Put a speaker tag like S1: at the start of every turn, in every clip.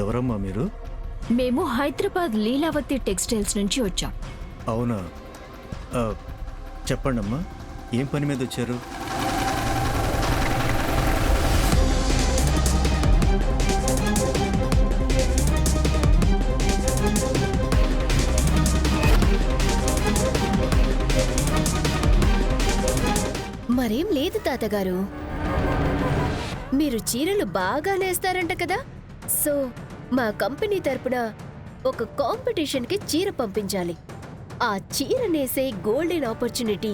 S1: ఎవరమ్మా మీరు?
S2: మేము హైదరాబాద్ లీలావతి టెక్స్టైల్స్ నుంచి వచ్చాం.
S1: అవునా? చెప్పండమ్మా, ఏం పని మీద వచ్చారు?
S3: మరేం లేదు తాతగారు, మీరు చీరలు బాగా నేస్తారంట కదా, సో మా కంపెనీ తరపున ఒక కాంపిటీషన్కి చీర పంపించాలి. ఆ చీర నేసే గోల్డెన్ ఆపర్చునిటీ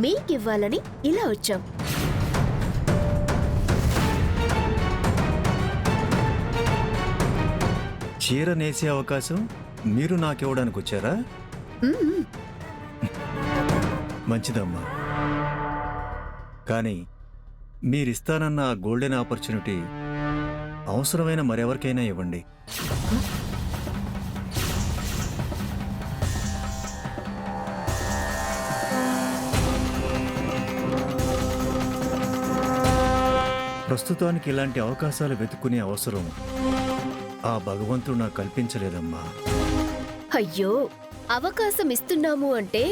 S3: మీకివ్వాలని ఇలా వచ్చాం.
S1: చీర నేసే అవకాశం మీరు నాకివ్వడానికి వచ్చారా? మంచిదమ్మా, కానీ మీరిస్తానన్న ఆ గోల్డెన్ ఆపర్చునిటీ అవసరమైన మరెవరికైనా ఇవ్వండి. ప్రస్తుతానికి ఇలాంటి అవకాశాలు వెతుక్కునే అవసరం ఆ భగవంతుడు నాకు కల్పించలేదమ్మా.
S3: అయ్యో, అవకాశం ఇస్తున్నాము అంటే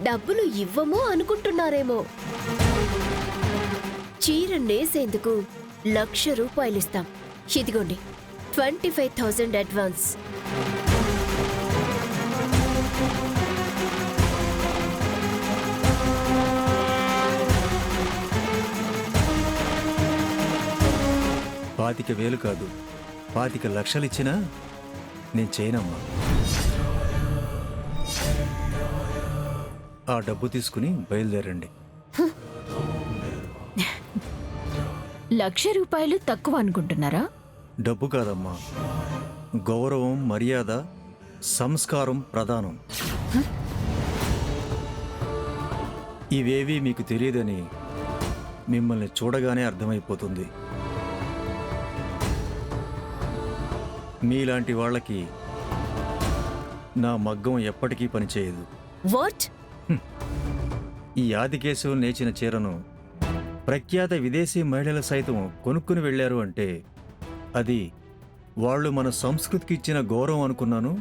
S3: డబ్బులు ఇవ్వమో అనుకుంటున్నారేమో. చీర నేసేందుకు ₹1,00,000 ఇస్తాం. ఇదిగోండి 25,000 అడ్వాన్స్.
S1: $25,000 కాదు, 25 లక్షలు ఇచ్చినా నేను చేయనమ్మా. ఆ డబ్బు తీసుకుని బయలుదేరండి.
S2: ₹1,00,000 తక్కువ అనుకుంటున్నారా?
S1: డబ్బు కాదమ్మా, గౌరవం, మర్యాద, సంస్కారం ప్రధానం. ఇవేవీ మీకు తెలియదని మిమ్మల్ని చూడగానే అర్థమైపోతుంది. మీలాంటి వాళ్ళకి నా మగ్గం ఎప్పటికీ పనిచేయదు.
S3: వాట్?
S1: ఈ ఆదికేశవం నేచిన చీరను ప్రఖ్యాత విదేశీ మహిళలు సైతం కొనుక్కుని వెళ్ళారు అంటే అది వాళ్ళు మన సంస్కృతికి ఇచ్చిన గౌరవం అనుకున్నాను,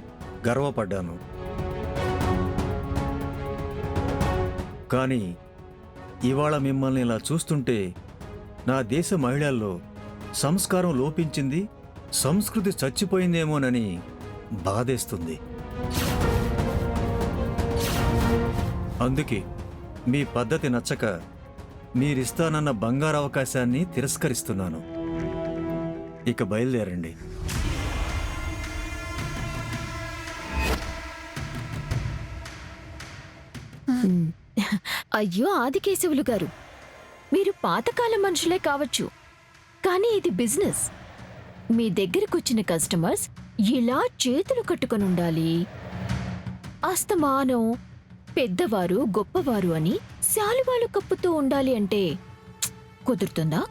S1: గర్వపడ్డాను. కానీ ఇవాళ మిమ్మల్ని ఇలా చూస్తుంటే నా దేశ మహిళల్లో సంస్కారం లోపించింది, సంస్కృతి చచ్చిపోయిందేమోనని బాధేస్తుంది. అందుకే మీ పద్ధతి నచ్చక మీరిస్తానన్న బంగారు అవకాశాన్ని తిరస్కరిస్తున్నాను. ఇక బయలుదేరండి.
S2: అయ్యో ఆదికేశవులు గారు, మీరు పాతకాలం మనుషులే కావచ్చు, కానీ ఇది బిజినెస్. మీ దగ్గరకొచ్చిన కస్టమర్స్ ఇలా చేతులు కట్టుకొని ఉండాలి, అస్తమానం పెద్దవారు గొప్పవారు అని శాలువాలు కప్పుతూ ఉండాలి అంటే కుదురుతుందా?